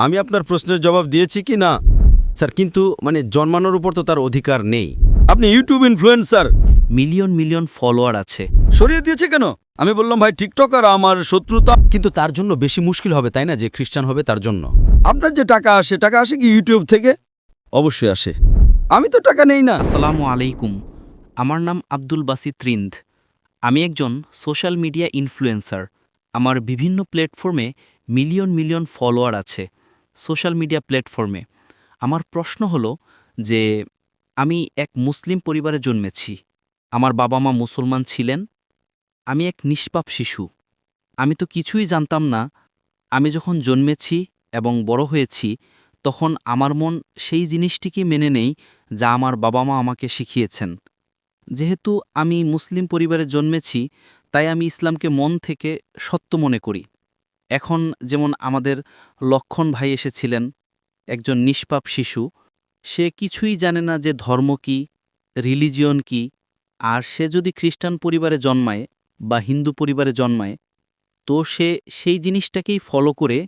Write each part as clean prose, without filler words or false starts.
আমি আপনার প্রশ্নের জবাব দিয়েছি কি না স্যার, কিন্তু জন্মানোর উপর তো তার অধিকার নেই। আপনি YouTube influencer, million million follower আছে। সরিয়ে দিয়েছে কেন? আমি বললাম ভাই টিকটকার আমার শত্রুতা, কিন্তু তার জন্য বেশি মুশকিল হবে তাই না, যে খ্রিস্টান হবে তার জন্য। আপনার যে টাকা আসে কি ইউটিউব থেকে? অবশ্যই আসে, আমি তো টাকা নেই না। আসসালামু আলাইকুম, আমার নাম আব্দুল বাসিত রিন্দ। আমি একজন সোশ্যাল মিডিয়া ইনফ্লুয়েন্সার। আমার বিভিন্ন প্ল্যাটফর্মে মিলিয়ন মিলিয়ন ফলোয়ার আছে। সোশ্যাল মিডিয়া প্ল্যাটফর্মে আমার প্রশ্ন হলো যে আমি এক মুসলিম পরিবারে জন্মেছি। আমার বাবা মা মুসলমান ছিলেন। আমি এক নিষ্পাপ শিশু। আমি তো কিছুই জানতাম না। আমি যখন জন্মেছি এবং বড় হয়েছি, তখন আমার মন সেই জিনিসটিকে মেনে নেই যা আমার বাবা মা আমাকে শিখিয়েছেন। যেহেতু আমি মুসলিম পরিবারে জন্মেছি, তাই আমি ইসলামকে মন থেকে সত্য মনে করি। এখন যেমন আমাদের লক্ষণ ভাই এসেছিলেন, একজন নিষ্পাপ শিশু। সে কিছুই জানে না যে ধর্ম কি, রিলিজিয়ন কি। আর সে যদি খ্রিস্টান পরিবারে জন্মায় বা হিন্দু পরিবারে জন্মায়, তো সে সেই জিনিসটাকেই ফলো করে,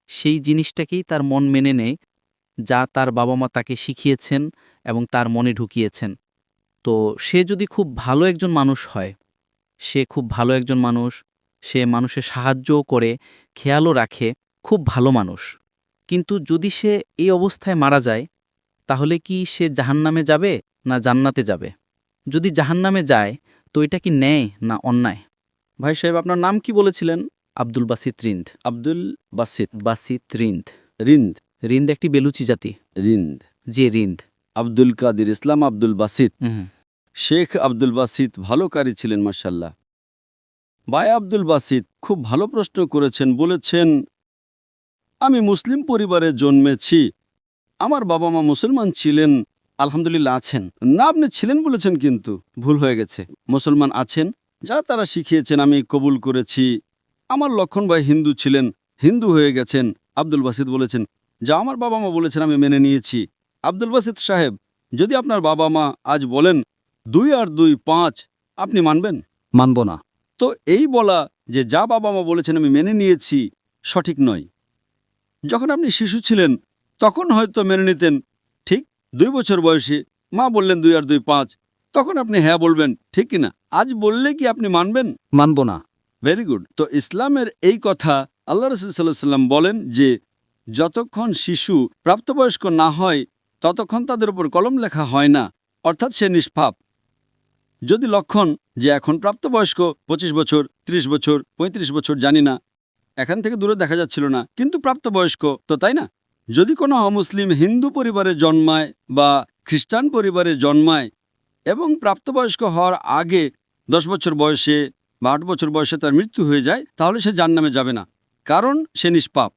সেই জিনিসটাকেই তার মন মেনে নেয়, যা তার বাবা মা তাকে শিখিয়েছেন এবং তার মনে ঢুকিয়েছেন। তো সে যদি খুব ভালো একজন মানুষ হয়, সে খুব ভালো একজন মানুষ, সে মানুষের সাহায্যও করে, খেয়ালও রাখে, খুব ভালো মানুষ। কিন্তু যদি সে এই অবস্থায় মারা যায়, তাহলে কি সে জাহান্নামে যাবে না জান্নাতে যাবে? যদি জাহান্নামে যায়, তো এটা কি ন্যায় না অন্যায়? ভাই সাহেব, আপনার নাম কি বলেছিলেন? আব্দুল বাসিত রিন্দ। আব্দুল বাসিত বাসিত রিন্দ। রিন্দ। রিন্দ একটি বেলুচি জাতি। রিন্দ। যে রিন্দ। আব্দুল কাদির ইসলাম আব্দুল বাসিত। হুম। শেখ আব্দুল বাসিত ভালো কারি ছিলেন মাশাল্লাহ। ভাই আব্দুল বাসিত খুব ভালো প্রশ্ন করেছেন। বলেছেন আমি মুসলিম পরিবারে জন্মেছি, আমার বাবা মা মুসলমান ছিলেন, আলহামদুলিল্লাহ আছেন। না, আপনি ছিলেন বলেছেন, কিন্তু ভুল হয়ে গেছে। মুসলমান আছেন, যা তারা শিখিয়েছেন আমি কবুল করেছি। আমার লক্ষণ ভাই হিন্দু ছিলেন, হিন্দু হয়ে গেছেন। আব্দুল বাসিত বলেছেন যা আমার বাবা মা বলেছেন আমি মেনে নিয়েছি। আব্দুল বাসিত সাহেব, যদি আপনার বাবা মা আজ বলেন 2 আর 2 5, আপনি মানবেন? মানব না। তো এই বলা যে যা বাবা মা বলেছেন আমি মেনে নিয়েছি, সঠিক নয়। যখন আপনি শিশু ছিলেন তখন হয়তো মেনে নিতেন, ঠিক 2 বছর বয়সে মা বললেন 2 আর 2 5, তখন আপনি হ্যাঁ বলবেন, ঠিক কিনা? আজ বললে কি আপনি মানবেন? মানব না। Very good. তো ইসলামের এই কথা আল্লাহ রাসূল সাল্লাল্লাহু আলাইহি ওয়াসাল্লাম বলেন যে যতক্ষণ শিশু প্রাপ্তবয়স্ক না হয় ততক্ষণ তাদের উপর কলম লেখা হয় না, অর্থাৎ সে নিষ্পাপ। যদি লক্ষণ যে এখন প্রাপ্তবয়স্ক 25 বছর, 30 বছর, 35 বছর, জানি না, এখান থেকে দূরে দেখা যাচ্ছিল না, কিন্তু প্রাপ্তবয়স্ক তো, তাই না? যদি কোনো অমুসলিম হিন্দু পরিবারে জন্মায় বা খ্রিস্টান পরিবারে জন্মায় এবং প্রাপ্তবয়স্ক হওয়ার আগে 10 বছর বয়সে বা 8 বছর বয়সে তার মৃত্যু হয়ে যায়, তাহলে সে জাহান্নামে যাবে না, কারণ সে নিষ্পাপ।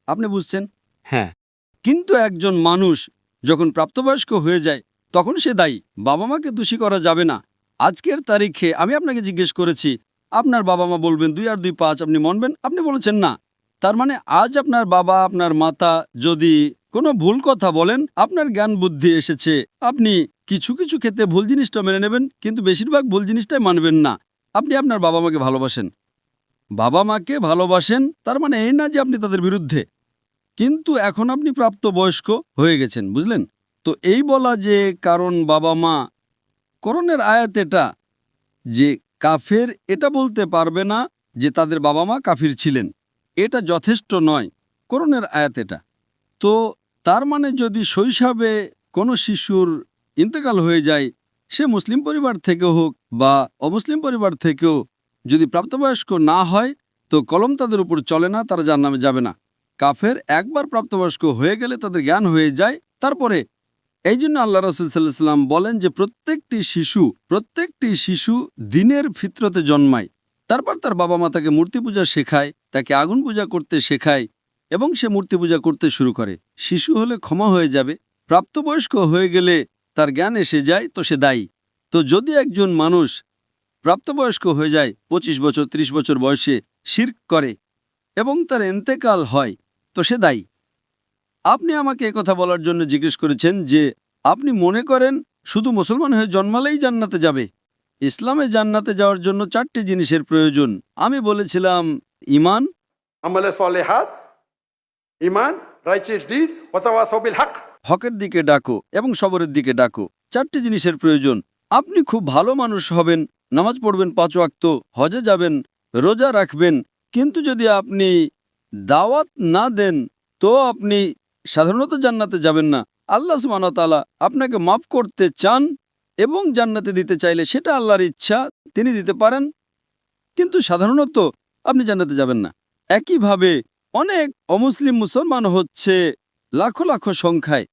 আপনি বুঝছেন? হ্যাঁ। কিন্তু একজন মানুষ যখন প্রাপ্তবয়স্ক হয়ে যায় তখন সে দায়ী। বাবা মাকে দোষী করা যাবে না। আজকের তারিখে আমি আপনাকে জিজ্ঞেস করেছি আপনার বাবা মা বলবেন 2 আর 2 5, আপনি মানবেন? আপনি বলেছেন না। তার মানে আজ আপনার বাবা আপনার মাতা যদি কোনো ভুল কথা বলেন, আপনার জ্ঞান বুদ্ধি এসেছে, আপনি কিছু কিছু ক্ষেত্রে ভুল জিনিসটা মেনে নেবেন, কিন্তু বেশিরভাগ ভুল জিনিসটাই মানবেন না। আপনি আপনার বাবা মাকে ভালোবাসেন, বাবা মাকে ভালোবাসেন, তার মানে এই না যে আপনি তাদের বিরুদ্ধে। কিন্তু এখন আপনি প্রাপ্তবয়স্ক হয়ে গেছেন, বুঝলেন তো? এই বলা যে কারণ বাবা মা, কোরআনের আয়াত এটা যে কাফের, এটা বলতে পারবে না যে তাদের বাবা মা কাফির ছিলেন, এটা যথেষ্ট নয়। কোরআনের আয়াত এটা। তো তার মানে যদি শৈশবে কোনো শিশুর ইন্তেকাল হয়ে যায়, সে মুসলিম পরিবার থেকেও হোক বা অমুসলিম পরিবার থেকেও, যদি প্রাপ্তবয়স্ক না হয় তো কলম তাদের উপর চলে না, তারা জাহান্নামে যাবে না। কাফের একবার প্রাপ্তবয়স্ক হয়ে গেলে তাদের জ্ঞান হয়ে যায়, তারপরে। এই জন্য আল্লাহ রাসূল সাল্লাল্লাহু আলাইহি ওয়াসাল্লাম বলেন যে প্রত্যেকটি শিশু দ্বীনের ফিতরতে জন্মায়। তারপর তার বাবা মা তাকে মূর্তি পূজা শেখায়, তাকে আগুন পূজা করতে শেখায় এবং সে মূর্তি পূজা করতে শুরু করে। শিশু হলে ক্ষমা হয়ে যাবে, প্রাপ্তবয়স্ক হয়ে গেলে তার জ্ঞান এসে যায়, তো সে দায়ী। তো যদি একজন মানুষ প্রাপ্তবয়স্ক হয়ে যায় 25 বছর 30 বছর বয়সে, শিরক করে এবং তার ইন্তেকাল হয়, তো সে দায়ী। আপনি আমাকে একথা বলার জন্য জিজ্ঞেস করেছেন যে আপনি মনে করেন শুধু মুসলমান হয়ে জন্মালেই জান্নাতে যাবে। ইসলামে জান্নাতে যাওয়ার জন্য 4টি জিনিসের প্রয়োজন। আমি বলেছিলাম ঈমান, আমলে সলেহাত, Iman, righteous deed, وتواصوا بالحق. হকের দিকে ডাকো এবং সবরের দিকে ডাকো। 4টি জিনিসের প্রয়োজন। আপনি খুব ভালো মানুষ হবেন, নামাজ পড়বেন 5 ওয়াক্ত, হজে যাবেন, রোজা রাখবেন, কিন্তু যদি আপনি দাওয়াত না দেন তো আপনি সাধারণত জান্নাতে যাবেন না। আল্লাহ সুবহানাহু ওয়া তাআলা আপনাকে মাফ করতে চান এবং জান্নাতে দিতে চাইলে সেটা আল্লাহর ইচ্ছা, তিনি দিতে পারেন, কিন্তু সাধারণত আপনি জান্নাতে যাবেন না। একইভাবে অনেক অমুসলিম মুসলমান হচ্ছে লাখো লাখো সংখ্যায়।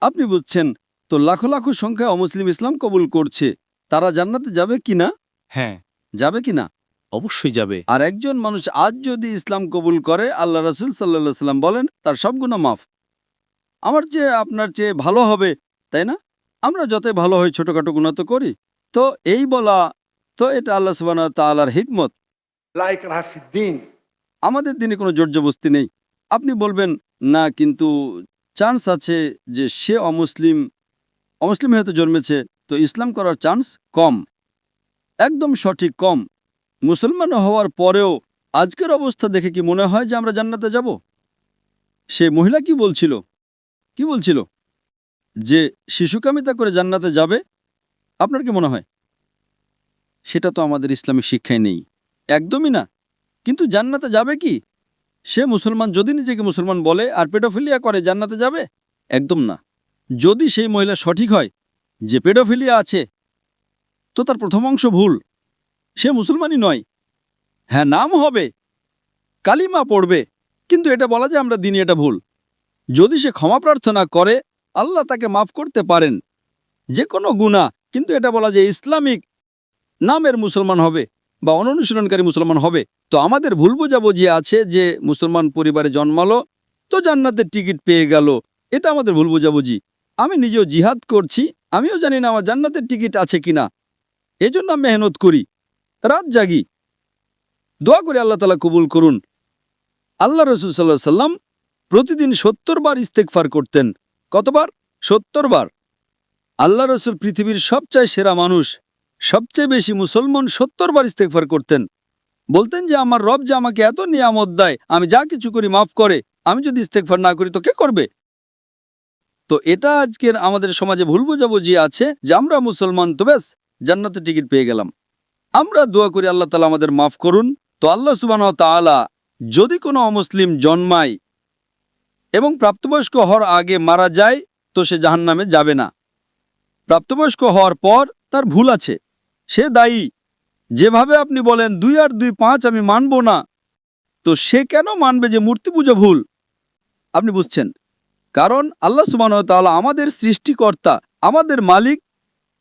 আপনি বুঝছেন তো, লাখো লাখো সংখ্যায় অমুসলিম ইসলাম কবুল করছে, তারা জান্নাতে যাবে কিনা? হ্যাঁ, যাবে কিনা? অবশ্যই যাবে। আর একজন মানুষ আজ যদি ইসলাম কবুল করে, আল্লাহ রাসূল সাল্লাল্লাহু আলাইহি সাল্লাম বলেন তার সব গুনাহ মাফ। আমার চেয়ে আপনার চেয়ে ভালো হবে, তাই না? আমরা যতই ভালো হই ছোটখাটো গুনাহ তো করি। তো এই বলা, তো এটা আল্লাহ সুবহানাহু ওয়া তাআলার হিকমত। لا إكراه في الدين. আমাদের দিনে কোনো জোরজবস্তি নেই। আপনি বলবেন না, কিন্তু চান্স আছে যে সে অমুসলিম হয়তো জন্মেছে, তো ইসলাম করার চান্স কম। একদম সঠিক, কম। মুসলমান হওয়ার পরেও আজকের অবস্থা দেখে কি মনে হয় যে আমরা জান্নাতে যাব? সে মহিলা কি বলছিল যে শিশুকামিতা করে জান্নাতে যাবে? আপনার কি মনে হয়? সেটা তো আমাদের ইসলামিক শিক্ষায় নেই, একদমই না। কিন্তু জান্নাতে যাবে কি? সে মুসলমান যদি নিজেকে মুসলমান বলে আর পেডোফিলিয়া করে, জান্নাতে যাবে? একদম না। যদি সেই মহিলা সঠিক হয় যে পেডোফিলিয়া আছে, তো তার প্রথম অংশ ভুল, সে মুসলমানই নয়। হ্যাঁ, নাম হবে, কালিমা পড়বে, কিন্তু এটা বলা যে আমরা দিনই, এটা ভুল। যদি সে ক্ষমা প্রার্থনা করে, আল্লাহ তাকে মাফ করতে পারেন যে কোনো গুনাহ, কিন্তু এটা বলা যে ইসলামিক নামের মুসলমান হবে বা অনুশীলনকারী মুসলমান হবে। তো আমাদের ভুল বোঝাবুঝি আছে যে মুসলমান পরিবারে জন্মালো তো জান্নাতের টিকিট পেয়ে গেল, এটা আমাদের ভুল বোঝাবুঝি। আমি নিজেও জিহাদ করছি, আমিও জানি না আমার জান্নাতের টিকিট আছে কিনা, এজন্য মেহনত করি, রাত জাগি, দোয়া করি আল্লাহ তাআলা কবুল করুন। আল্লাহ রাসূল সাল্লাল্লাহু আলাইহি সাল্লাম প্রতিদিন 70 বার ইস্তেগফার করতেন। কতবার? 70 বার। আল্লাহ রাসূল পৃথিবীর সবচেয়ে সেরা মানুষ, সবচেয়ে বেশি মুসলমান 70 বার ইস্তেগফার করতেন। বলতেন যে আমার রব যে আমাকে এত নিয়ামত দেয়, আমি যা কিছু করি মাফ করে, আমি যদি ইস্তেগফার না করি তো কে করবে? তো এটা আজকের আমাদের সমাজে ভুল বোঝাবুঝি আছে যে আমরা মুসলমান তো ব্যাস জান্নাতের টিকিট পেয়ে গেলাম। আমরা দোয়া করি আল্লাহ তাআলা আমাদের মাফ করুন। তো আল্লাহ সুবহানাহু ওয়া তাআলা যদি কোনো অমুসলিম জন্মায় এবং প্রাপ্তবয়স্ক হওয়ার আগে মারা যায় তো সে জাহান্নামে যাবে না। প্রাপ্তবয়স্ক হওয়ার পর তার ভুল আছে, সে দায়ী। যেভাবে আপনি বলেন 2 আর 2 5 আমি মানব না, তো সে কেন মানবে যে মূর্তি পূজা ভুল? আপনি বুঝছেন, কারণ আল্লাহ সুবহানাহু ওয়া তাআলা আমাদের সৃষ্টিকর্তা, আমাদের মালিক,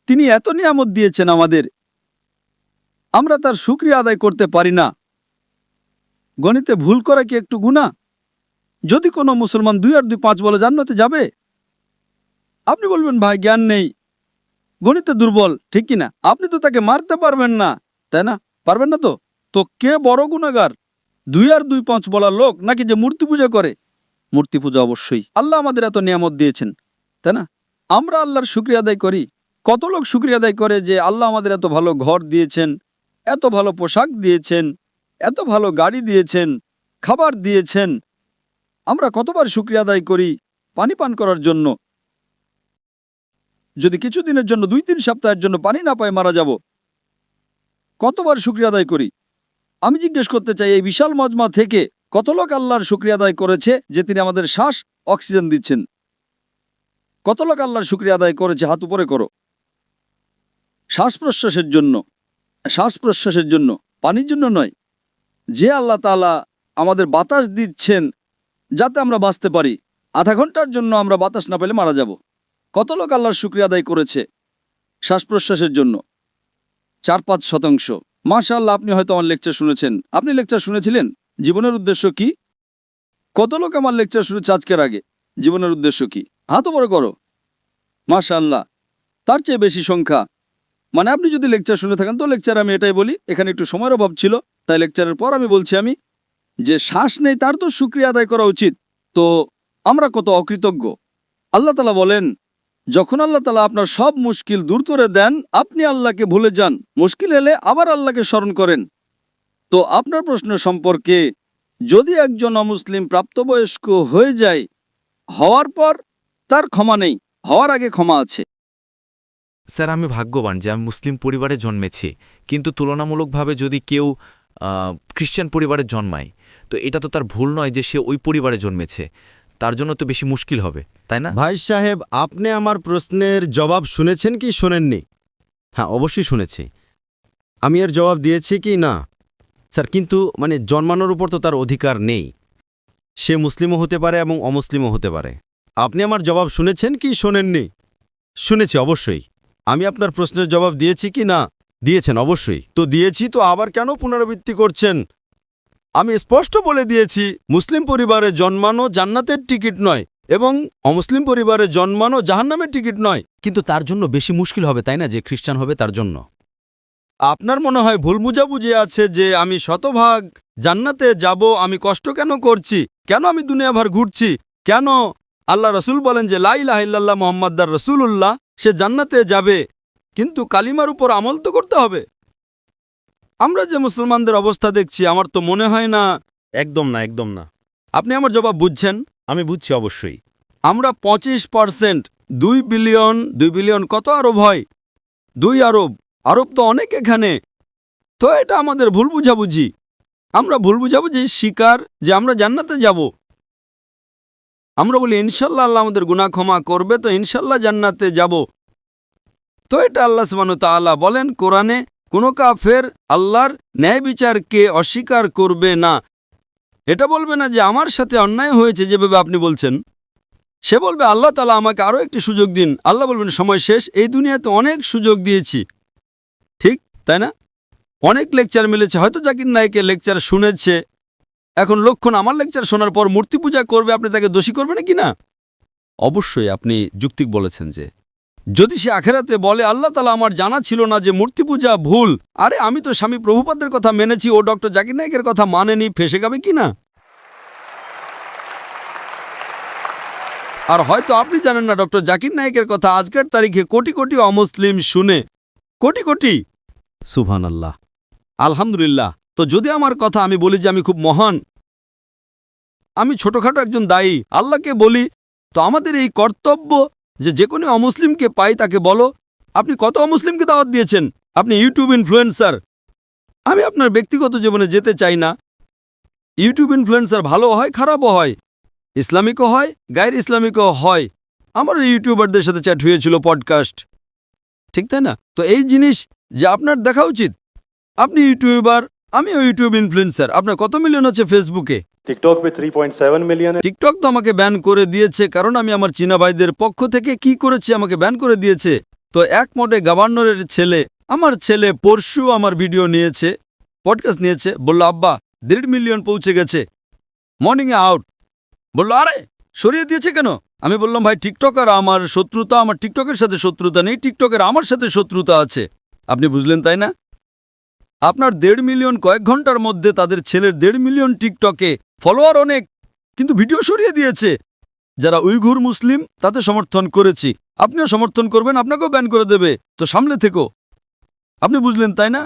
তিনি এত নিয়ামত দিয়েছেন আমাদের, আমরা তার শুকরিয়া আদায় করতে পারি না। গণিতে ভুল করা কি একটু গুনাহ? যদি কোনো মুসলমান 2 আর 2 5 বলে জান্নাতে যাবে? আপনি বলবেন ভাই জ্ঞান নেই, গণিতে দুর্বল, ঠিক কিনা? আপনি তো তাকে মারতে পারবেন না, তাই না? পারবেন না তো? তো কে বড় গুনাহগার, 2 আর 2 5 বলার লোক নাকি যে মূর্তি পূজা করে? মূর্তি পূজা অবশ্যই। আল্লাহ আমাদের এত নিয়ামত দিয়েছেন, তাই না? আমরা আল্লাহর শুকরিয়া আদায় করি। কত লোক শুকরিয়া আদায় করে যে আল্লাহ আমাদের এত ভালো ঘর দিয়েছেন, এত ভালো পোশাক দিয়েছেন, এত ভালো গাড়ি দিয়েছেন, খাবার দিয়েছেন। আমরা কতবার শুকরিয়া আদায় করি পানি পান করার জন্য। যদি কিছুদিনের জন্য 2-3 সপ্তাহের জন্য পানি না পাই মারা যাব, কতবার শুকরিয়া আদায় করি? আমি জিজ্ঞেস করতে চাই, এই বিশাল মজমা থেকে কত লোক আল্লাহর শুকরিয়া আদায় করেছে যে তিনি আমাদের শ্বাস অক্সিজেন দিচ্ছেন? কত লোক আল্লাহর শুকরিয়া আদায় করেছে? হাত উপরে করো। শ্বাস প্রশ্বাসের জন্য, পানির জন্য নয়। যে আল্লাহ তাআলা আমাদের বাতাস দিচ্ছেন যাতে আমরা বাঁচতে পারি, আধা ঘন্টার জন্য আমরা বাতাস না পেলে মারা যাব। কত লোক আল্লাহর শুকরিয়া আদায় করেছে শ্বাস প্রশ্বাসের জন্য? 4-5%। মাশাআল্লাহ, আপনি হয়তো আমার লেকচার শুনেছেন। আপনি লেকচার শুনেছিলেন জীবনের উদ্দেশ্য কি? কত লোক আমার লেকচার শুনেছে আজকের আগে? জীবনের উদ্দেশ্য কি? হাত উপরে করো। মাশাআল্লাহ, তার চেয়ে বেশি সংখ্যা। মানে আপনি যদি লেকচার শুনে থাকেন তো লেকচার আমি এটাই বলি, এখানে একটু সময়ের অভাব ছিল তাই লেকচারের পর আমি বলছি আমি যে শ্বাস নেই তার তো শুকরিয়া আদায় করা উচিত। তো আমরা কত অকৃতজ্ঞ। আল্লাহ তাআলা বলেন, যখন আল্লাহ তাআলা আপনার সব মুশকিল দূর করে দেন আপনি আল্লাহকে ভুলে যান, মুশকিল এলে আবার আল্লাহকে স্মরণ করেন। তো আপনার প্রশ্ন সম্পর্কে যদি একজন অমুসলিম প্রাপ্তবয়স্ক হয়ে যায়, হওয়ার পর তার ক্ষমা নেই, হওয়ার আগে ক্ষমা আছে। স্যার, আমি ভাগ্যবান যে আমি মুসলিম পরিবারে জন্মেছি, কিন্তু তুলনামূলকভাবে যদি কেউ খ্রিস্টান পরিবারে জন্মায়, তো এটা তো তার ভুল নয় যে সে ওই পরিবারে জন্মেছে, তার জন্য তো বেশি মুশকিল হবে, তাই না? ভাই সাহেব, আপনি আমার প্রশ্নের জবাব শুনেছেন কি শোনেননি? হ্যাঁ, অবশ্যই শুনেছি। আমি এর জবাব দিয়েছি কি না? স্যার, কিন্তু জন্মানোর উপর তো তার অধিকার নেই। সে মুসলিমও হতে পারে এবং অমুসলিমও হতে পারে। আপনি আমার জবাব শুনেছেন কি শোনেননি? শুনেছি, অবশ্যই। আমি আপনার প্রশ্নের জবাব দিয়েছি কি না? দিয়েছেন, অবশ্যই। তো দিয়েছি, তো আবার কেন পুনরাবৃত্তি করছেন? আমি স্পষ্ট বলে দিয়েছি, মুসলিম পরিবারে জন্মানো জান্নাতের টিকিট নয় এবং অমুসলিম পরিবারে জন্মানো জাহান্নামের টিকিট নয়। কিন্তু তার জন্য বেশি মুশকিল হবে, তাই না, যে খ্রিস্টান হবে তার জন্য। আপনার মনে হয় ভুল বুঝাবুঝি আছে যে আমি শতভাগ জান্নাতে যাব। আমি কষ্ট কেন করছি? কেন আমি দুনিয়াভর ঘুরছি? কেন আল্লাহ রসুল বলেন যে লা ইলাহা ইল্লাল্লাহ মুহাম্মাদুর রাসূলুল্লাহ, সে জান্নাতে যাবে, কিন্তু কালিমার উপর আমল তো করতে হবে। আমরা যে মুসলমানদের অবস্থা দেখছি, আমার তো মনে হয় না। একদম না, একদম না। আপনি আমার জবাব বুঝছেন? আমি বুঝছি, অবশ্যই। আমরা 25%, 2 বিলিয়ন কত আরব হয়? 2 আরব। আরব তো অনেক এখানে। তো এটা আমাদের ভুল বুঝাবুঝি। আমরা ভুল বুঝাবুঝি শিকার যে আমরা জান্নাতে যাব। আমরা বলি ইনশাল্লাহ আল্লাহ আমাদের গুনাহ ক্ষমা করবে, তো ইনশাল্লাহ জান্নাতে যাব। তো এটা আল্লাহ সুবহানাহু ওয়া তাআলা বলেন কোরআনে, কোনো কাফের আল্লাহর ন্যায় বিচারকে অস্বীকার করবে না। এটা বলবে না যে আমার সাথে অন্যায় হয়েছে যেভাবে আপনি বলছেন। সে বলবে আল্লাহ তাআলা আমাকে আরও একটি সুযোগ দিন। আল্লাহ বলবেন সময় শেষ, এই দুনিয়াতে অনেক সুযোগ দিয়েছি। ঠিক তাই না? অনেক লেকচার মিলেছে, হয়তো জাকির নায়েকের লেকচার শুনেছে। এখন লক্ষণ আমার লেকচার শোনার পর মূর্তি পূজা করবে, আপনি তাকে দোষী করবেন কি না? অবশ্যই আপনি যুক্তিক বলেছেন যে যদি সে আখেরাতে বলে আল্লাহ তাআলা আমার জানা ছিল না যে মূর্তি পূজা ভুল, আরে আমি তো স্বামী প্রভুপাদের কথা মেনেছি, ও ডক্টর জাকির নায়েকের কথা মানেনি, ফেসে যাবে কি না? আর হয়তো আপনি জানেন না ডক্টর জাকির নায়েকের কথা আজকের তারিখে কোটি কোটি অমুসলিম শুনে, কোটি কোটি। সুবহানাল্লাহ, আলহামদুলিল্লাহ। তো যদি আমার কথা আমি বলি যে আমি খুব মহান, আমি ছোটখাটো একজন দায়ী, আল্লাহকে বলি, তো আমাদের এই কর্তব্য যে কোনো অমুসলিমকে পাই তাকে বলো। আপনি কত অমুসলিমকে দাওয়াত দিয়েছেন? আপনি ইউটিউব ইনফ্লুয়েন্সার। আমি আপনার ব্যক্তিগত জীবনে যেতে চাই না। ইউটিউব ইনফ্লুয়েন্সার ভালো হয়, খারাপও হয়, ইসলামিকও হয়, গায়ের ইসলামিকও হয়। আমার ইউটিউবারদের সাথে চ্যাট হয়েছিল, পডকাস্ট, ঠিক তাই না? তো এই জিনিস যে আপনার দেখা উচিত। আপনি ইউটিউবার, আমিও ইউটিউব ইনফ্লুয়েন্সার। আপনার কত মিলিয়ন আছে ফেসবুকে? टिकटॉक पे 3.7 मिलियन है। টিকটক তো আমাকে ব্যান করে দিয়েছে, কারণ আমি আমার চীনা ভাইদের পক্ষ থেকে কি করেছি, আমাকে ব্যান করে দিয়েছে। তো এক মোটে গভর্নরের ছেলে, আমার ছেলে পরশু আমার ভিডিও নিয়েছে, পডকাস্ট নিয়েছে, বলল আব্বা 1.5 মিলিয়ন পৌঁছে গেছে, মর্নিংয়ে আউট। বলল আরে সরিয়ে দিয়েছে কেন? আমি বললাম ভাই টিকটক আর আমার শত্রুতা, আমার টিকটকের সাথে শত্রুতা নেই, টিকটকের আমার সাথে শত্রুতা আছে। আপনি বুঝলেন তাই না? আপনার 1.5 মিলিয়ন কয়েক ঘন্টার মধ্যে, তাদের ছেলের 1.5 মিলিয়ন টিকটকে ফলোয়ার অনেক, কিন্তু ভিডিও সরিয়ে দিয়েছে। যারা উইঘুর মুসলিম তাতে সমর্থন করেছি, আপনিও সমর্থন করবেন, আপনাকেও ব্যান করে দেবে। তো সামলে থেকো। আপনি বুঝলেন তাই না?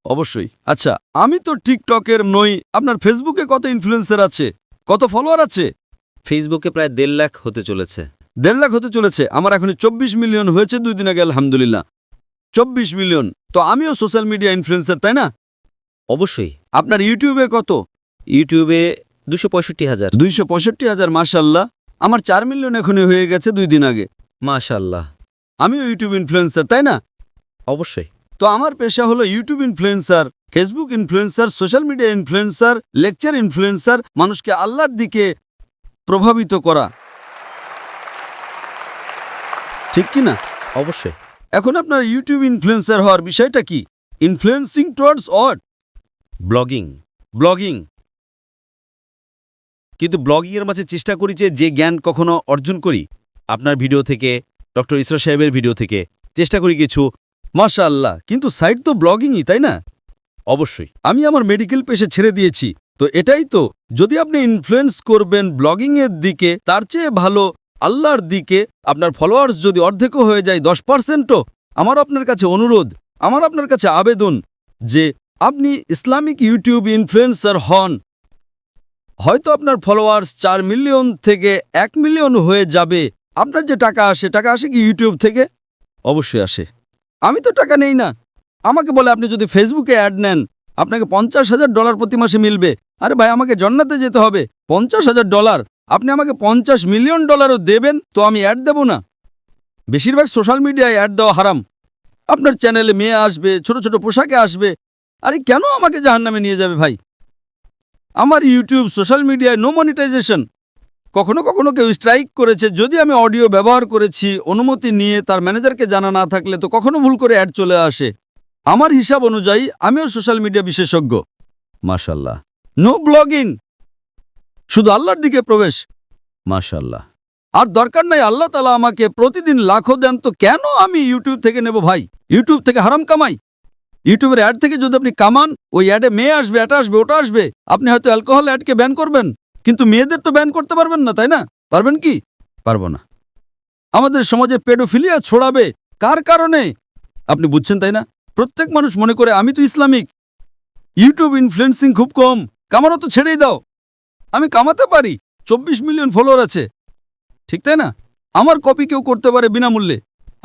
অবশ্যই। আচ্ছা, আমি তো টিকটকের নই। আপনার ফেসবুকে কত ইনফ্লুয়েন্সার আছে, কত ফলোয়ার আছে? ফেসবুকে প্রায় 1.5 লাখ হতে চলেছে। 1.5 লাখ হতে চলেছে। আমার এখন 24 মিলিয়ন হয়েছে 2 দিন আগে, আলহামদুলিল্লাহ। 24 মিলিয়ন। তো আমিও সোশ্যাল মিডিয়া ইনফ্লুয়েন্সার, তাই না? অবশ্যই। আপনার ইউটিউবে কত? ইউটিউবে 265,000। 265,000, মাশাআল্লাহ। আমার 4 মিলিয়ন এখনই হয়ে গেছে 2 দিন আগে। মাশাআল্লাহ। আমিও ইউটিউব ইনফ্লুয়েন্সার, তাই না? অবশ্যই। তো আমার পেশা হলো YouTube influencer, Facebook influencer, social media influencer, lecture influencer, মানুষকে আল্লাহর দিকে প্রভাবিত করা, ঠিক কি না? অবশ্যই। এখন আপনার ইউটিউব ইনফ্লুয়েন্সার হওয়ার বিষয়টা কি? Influencing towards what? Blogging. Blogging. কিন্তু ব্লগিংয়ের মাঝে চেষ্টা করি যে জ্ঞান কখনো অর্জন করি আপনার ভিডিও থেকে, ডক্টর ইসরা সাহেবের ভিডিও থেকে চেষ্টা করি কিছু। মাশাআল্লাহ, কিন্তু সাইট তো ব্লগিংই, তাই না? অবশ্যই। আমি আমার মেডিকেল পেশে ছেড়ে দিয়েছি। তো এটাই তো, যদি আপনি ইনফ্লুয়েন্স করবেন ব্লগিংয়ের দিকে, তার চেয়ে ভালো আল্লাহর দিকে। আপনার ফলোয়ার্স যদি অর্ধেকও হয়ে যায়, 10%ও, আমার আপনার কাছে অনুরোধ, আমার আপনার কাছে আবেদন যে আপনি ইসলামিক ইউটিউব ইনফ্লুয়েন্সার হন। হয়তো আপনার ফলোয়ার্স 4 মিলিয়ন থেকে 1 মিলিয়ন হয়ে যাবে। আপনার যে টাকা আসে কি ইউটিউব থেকে? অবশ্যই আসে। আমি তো টাকা নেই না। আমাকে বলে আপনি যদি ফেসবুকে অ্যাড নেন আপনাকে $50,000 প্রতি মাসে মিলবে। আরে ভাই, আমাকে জান্নাতে যেতে হবে। $50,000 আপনি আমাকে $50 মিলিয়ন দেবেন তো আমি অ্যাড দেব না? বেশিরভাগ সোশ্যাল মিডিয়ায় অ্যাড দেওয়া হারাম। আপনার চ্যানেলে মেয়ে আসবে, ছোট ছোট পোশাকে আসবে। আরে কেন আমাকে জাহান্নামে নিয়ে যাবে ভাই? আমার ইউটিউব সোশ্যাল মিডিয়ায় নো মনিটাইজেশন। কখনো কখনো কেউ স্ট্রাইক করেছে, যদি আমি অডিও ব্যবহার করেছি অনুমতি নিয়ে তার ম্যানেজারকে জানা না থাকলে, তো কখনো ভুল করে অ্যাড চলে আসে। আমার হিসাব অনুযায়ী আমিও সোশ্যাল মিডিয়া বিশেষজ্ঞ। মাশাল্লাহ। নো ব্লগিং, শুধু আল্লাহর দিকে প্রবেশ। মাশাল্লাহ। আর দরকার নাই আল্লাহ তাআলা আমাকে প্রতিদিন লাখো দেন, তো কেন আমি ইউটিউব থেকে নেব ভাই? ইউটিউব থেকে হারাম কামাই। ইউটিউবের অ্যাড থেকে যদি আপনি কামান, ওই অ্যাডে মেয়ে আসবে, এটা আসবে, ওটা আসবে। আপনি হয়তো অ্যালকোহল অ্যাডকে ব্যান করবেন, কিন্তু মেয়েদের তো ব্যান করতে পারবেন না, তাই না? পারবেন কি? পারবো না। আমাদের সমাজে পেডোফিলিয়া ছড়াবে কার কারণে? আপনি বুঝছেন তাই না? প্রত্যেক মানুষ মনে করে আমি তো ইসলামিক। ইউটিউব ইনফ্লুয়েন্সিং খুব কম, কামানো তো ছেড়েই দাও। আমি কামাতে পারি, 24 মিলিয়ন ফলোয়ার আছে, ঠিক তাই না? আমার কপি কেউ করতে পারে বিনামূল্যে।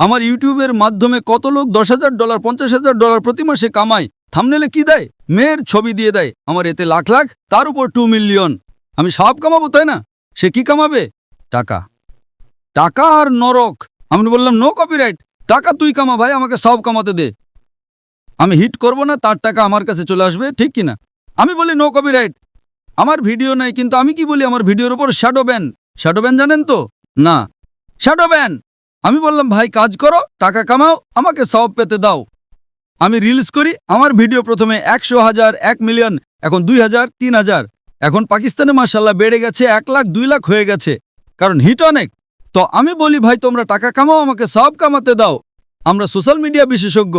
আমার ইউটিউবের মাধ্যমে কত লোক $10,000 $50,000 প্রতি মাসে কামায়। থাম্বনেলে কি দেয়? মেয়ের ছবি দিয়ে দেয়। আমার এতে লাখ লাখ, তার উপর 2 মিলিয়ন। আমি সব কামাবো, তাই না? সে কি কামাবে? টাকা। টাকা আর নরক। আমি বললাম নো কপিরাইট, টাকা তুই কামা ভাই, আমাকে সব কামাতে দে। আমি হিট করব না, তার টাকা আমার কাছে চলে আসবে, ঠিক কিনা? আমি বলি নো কপিরাইট, আমার ভিডিও নাই, কিন্তু আমি কি বলি? আমার ভিডিওর উপর শ্যাডো ব্যান। শ্যাডো ব্যান জানেন তো? না, শ্যাডো ব্যান। আমি বললাম ভাই কাজ করো, টাকা কামাও, আমাকে সব পেতে দাও। আমি রিলস করি, আমার ভিডিও প্রথমে 100,000, 1 মিলিয়ন, এখন 2,000, 3,000, এখন পাকিস্তানে মাশাল্লাহ বেড়ে গেছে 1 লাখ, 2 লাখ হয়ে গেছে, কারণ হিট অনেক। তো আমি বলি ভাই তোমরা টাকা কামাও, আমাকে সব কামাতে দাও। আমরা সোশ্যাল মিডিয়া বিশেষজ্ঞ।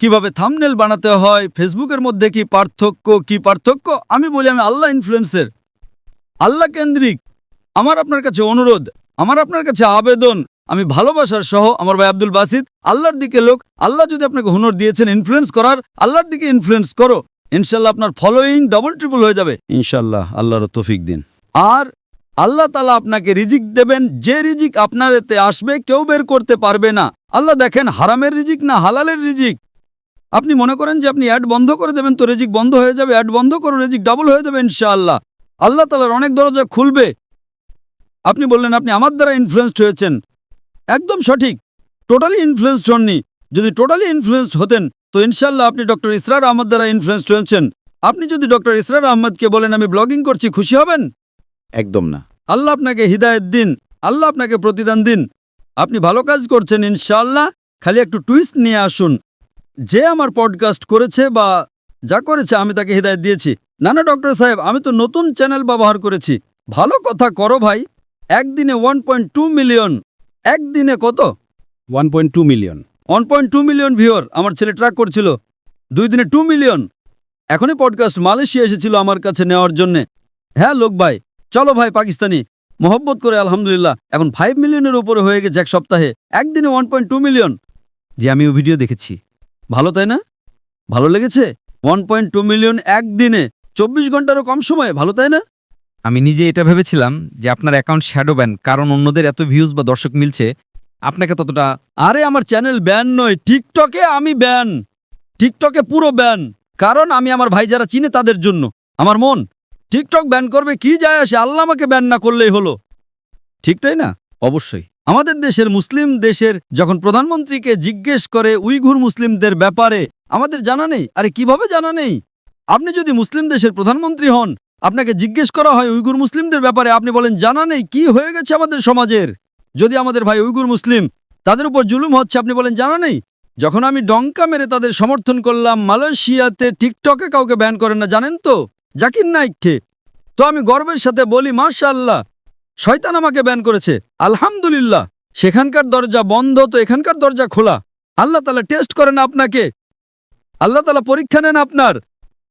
কিভাবে থাম্বনেল বানাতে হয়, ফেসবুকের মধ্যে কি পার্থক্য, আমি বলি আমি আল্লাহ ইনফ্লুয়েন্সের, আল্লাহ কেন্দ্রিক। আমার আপনার কাছে অনুরোধ, আমার আপনার কাছে আবেদন, আমি ভালোবাসার সহ আমার ভাই আব্দুল বাসিত, আল্লাহর দিকে লোক। আল্লাহ যদি আপনাকে হুনর দিয়েছেন ইনফ্লুয়েন্স করার, আল্লাহর দিকে ইনফ্লুয়েন্স করো। ইনশাল্লাহ আপনার ফলোয়িং ডবল ট্রিপল হয়ে যাবে ইনশাল্লাহ। আল্লাহর তৌফিক দিন। আর আল্লাহ তাআলা আপনাকে রিজিক দেবেন, যে রিজিক আপনার এতে আসবে কেউ বের করতে পারবে না। আল্লাহ দেখেন হারামের রিজিক না হালালের রিজিক। আপনি মনে করেন যে আপনি অ্যাড বন্ধ করে দেবেন তো রিজিক বন্ধ হয়ে যাবে, অ্যাড বন্ধ করো রিজিক ডাবল হয়ে যাবে ইনশাআল্লাহ। আল্লাহ তাআলার অনেক দরজা খুলবে। আপনি বললেন আপনি আমার দ্বারা ইনফ্লুয়েসড হয়েছেন, একদম সঠিক। টোটালি ইনফ্লুয়েসড হননি। যদি টোটালি ইনফ্লুয়েসড হতেন তো ইনশাআল্লাহ আপনি ডক্টর ইসরার আহমদ দ্বারা ইনফ্লুয়েসড হয়েছেন। আপনি যদি ডক্টর ইসরার আহমদকে বলেন আমি ব্লগিং করছি, খুশি হবেন? একদম না। আল্লাহ আপনাকে হিদায়েত দিন, আল্লাহ আপনাকে প্রতিদান দিন। আপনি ভালো কাজ করছেন ইনশাআল্লাহ। খালি একটু টুইস্ট নিয়ে আসুন। যে আমার পডকাস্ট করেছে বা যা করেছে আমি তাকে হিদায়েত দিয়েছি। না না ডক্টর সাহেব, আমি তো নতুন চ্যানেল ব্যবহার করেছি। ভালো কথা করো ভাই। একদিনে 1.2 মিলিয়ন। একদিনে কত? 1.2 মিলিয়ন। 1.2 মিলিয়ন ভিউয়ার আমার ছেলে ট্র্যাক করছিল। 2 দিনে 2 মিলিয়ন। এখনই পডকাস্ট মালয়েশিয়া এসেছিল আমার কাছে নেওয়ার জন্যে। হ্যাঁ লোক ভাই, চলো ভাই পাকিস্তানি, মোহব্বত করে আলহামদুলিল্লাহ এখন 5 মিলিয়নের উপরে হয়ে গেছে এক সপ্তাহে। একদিনে 1.2 মিলিয়ন। যে আমিও ভিডিও দেখেছি, ভালো তাই না? ভালো লেগেছে? 1.2 মিলিয়ন একদিনে, 24 ঘন্টারও কম সময়ে, ভালো তাই না? আমি নিজে এটা ভেবেছিলাম যে আপনার অ্যাকাউন্ট শ্যাডো ব্যান, কারণ অন্যদের এত ভিউজ বা দর্শক মিলছে, আপনাকে ততটা। আরে আমার চ্যানেল ব্যান নয়, টিকটকে আমি ব্যান। টিকটকে পুরো ব্যান, কারণ আমি আমার ভাই যারা চিনে তাদের জন্য। আমার মন টিকটক ব্যান করবে, কি যায় আসে, আল্লাহ আমাকে ব্যান না করলেই হলো, ঠিক তাই না? অবশ্যই। আমাদের দেশের মুসলিম দেশের যখন প্রধানমন্ত্রীকে জিজ্ঞেস করে উইঘুর মুসলিমদের ব্যাপারে, আমাদের জানা নেই। আরে কিভাবে জানা নেই? আপনি যদি মুসলিম দেশের প্রধানমন্ত্রী হন, আপনাকে জিজ্ঞেস করা হয় উইঘুর মুসলিমদের ব্যাপারে, আপনি বলেন জানা নেই। কি হয়ে গেছে আমাদের সমাজের? যদি আমাদের ভাই উইঘুর মুসলিম, তাদের উপর জুলুম হচ্ছে, আপনি বলেন জানা নেই। যখন আমি ডঙ্কা মেরে তাদের সমর্থন করলাম, মালয়েশিয়াতে টিকটকে কাউকে ব্যান করেন না, জানেন তো? জাকির নাইককে। তো আমি গর্বের সাথে বলি মাশাআল্লাহ, শয়তান আমাকে ব্যান করেছে, আলহামদুলিল্লাহ। সেখানকার দরজা বন্ধ, তো এখানকার দরজা খোলা। আল্লাহ তাআলা টেস্ট করেন আপনাকে, আল্লাহ তাআলা পরীক্ষা নেন আপনার।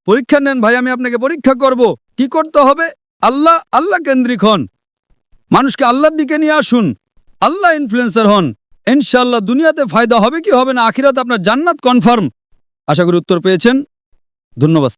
পরীক্ষা নেন ভাই, আমি আপনাকে পরীক্ষা করব। কি করতে হবে? আল্লাহ কেন্দ্রিক হন, মানুষকে আল্লাহর দিকে নিয়ে আসুন, আল্লাহ ইনফ্লুয়েন্সার হন। ইনশাআল্লাহ দুনিয়াতে ফায়দা হবে কি হবে না, আখিরাতে আপনার জান্নাত কনফার্ম। আশা করি উত্তর পেয়েছেন। ধন্যবাদ।